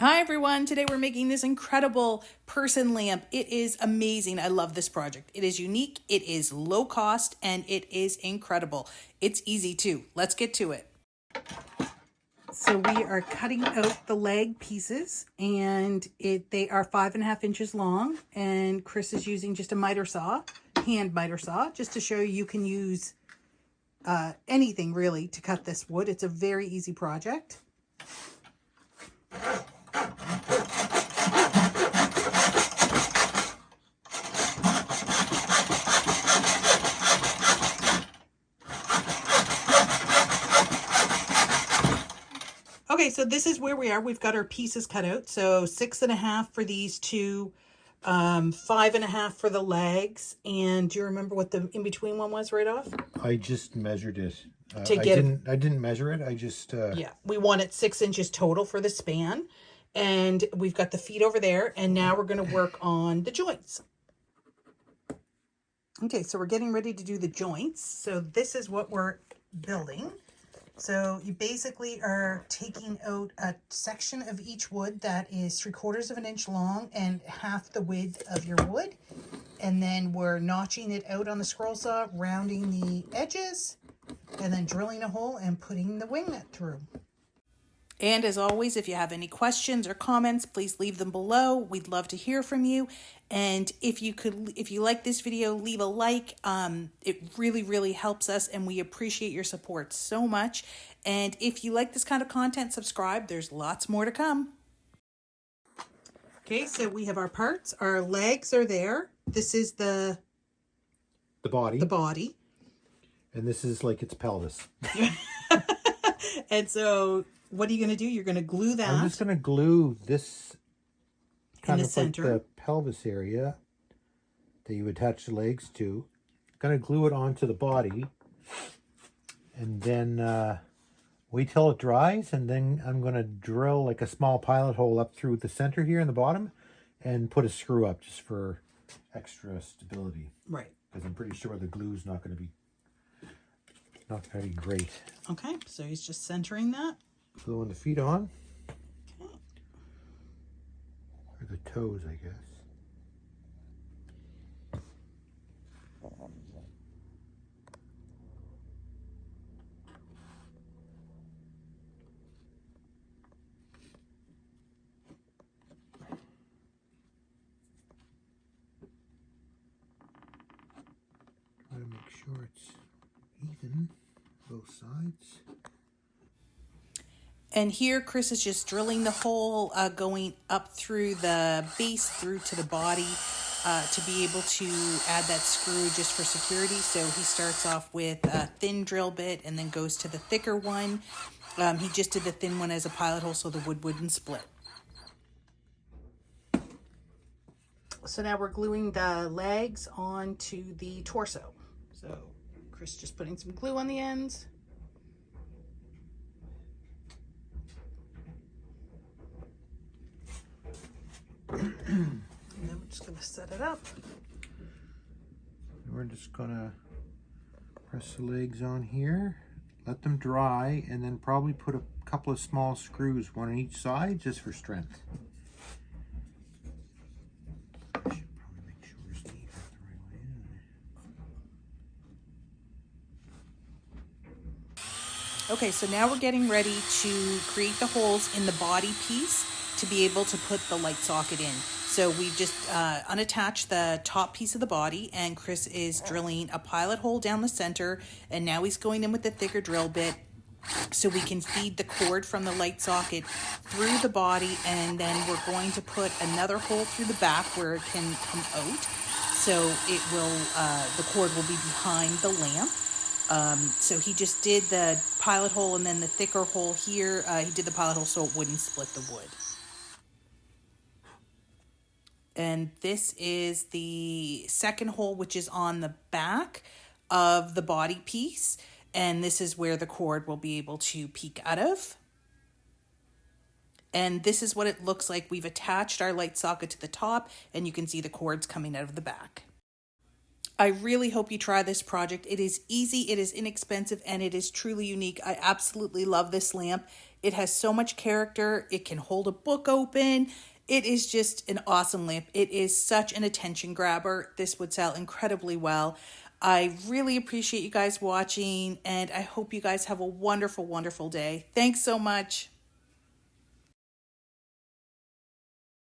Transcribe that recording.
Hi everyone, today we're making this incredible person lamp. It is amazing. I love this project. It is unique, it is low cost, and it is incredible. It's easy too. Let's get to it. So we are cutting out the leg pieces, and they are 5.5 inches long, and Chris is using just a miter saw, hand miter saw, just to show you can use anything really to cut this wood. It's a very easy project. Okay, so this is where we are. We've got our pieces cut out. So 6.5 for these two, 5.5 for the legs. And do you remember what the in-between one was right off? I just measured it. I didn't measure it. I just... Yeah, we wanted 6 inches total for the span. And we've got the feet over there. And now we're going to work on the joints. Okay, so we're getting ready to do the joints. So this is what we're building. So you basically are taking out a section of each wood that is 3/4 of an inch long and half the width of your wood. And then we're notching it out on the scroll saw, rounding the edges, and then drilling a hole and putting the wing nut through. And as always, if you have any questions or comments, please leave them below. We'd love to hear from you. And if you like this video, leave a like. It really, really helps us, and we appreciate your support so much. And if you like this kind of content, subscribe. There's lots more to come. Okay, so we have our parts. Our legs are there. This is the body. The body. And this is like its pelvis. And so what are you going to do? You're going to glue that. I'm just going to glue this kind in the of center. like the pelvis area that you attach the legs to. Going to glue it onto the body. And then wait till it dries. And then I'm going to drill like a small pilot hole up through the center here in the bottom and put a screw up just for extra stability. Right. Because I'm pretty sure the glue's not going to be great. Okay, so he's just centering that. Gluing the feet on. Okay. Or the toes, I guess. Try to make sure it's even, both sides. And here Chris is just drilling the hole, going up through the base through to the body to be able to add that screw just for security. So he starts off with a thin drill bit and then goes to the thicker one. He just did the thin one as a pilot hole so the wood wouldn't split. So now we're gluing the legs onto the torso. So Chris just putting some glue on the ends. And then we're just going to set it up. We're just going to press the legs on here, let them dry, and then probably put a couple of small screws, one on each side, just for strength. I should probably make sure it's the right way, isn't it? Okay, so now we're getting ready to create the holes in the body piece to be able to put the light socket in. So we've just unattached the top piece of the body, and Chris is drilling a pilot hole down the center, and now he's going in with the thicker drill bit so we can feed the cord from the light socket through the body, and then we're going to put another hole through the back where it can come out. So it will, the cord will be behind the lamp. So he just did the pilot hole and then the thicker hole here. He did the pilot hole so it wouldn't split the wood. And this is the second hole, which is on the back of the body piece. And this is where the cord will be able to peek out of. And this is what it looks like. We've attached our light socket to the top, and you can see the cords coming out of the back. I really hope you try this project. It is easy, it is inexpensive, and it is truly unique. I absolutely love this lamp. It has so much character. It can hold a book open. It is just an awesome lamp. It is such an attention grabber. This would sell incredibly well. I really appreciate you guys watching, and I hope you guys have a wonderful, wonderful day. Thanks so much.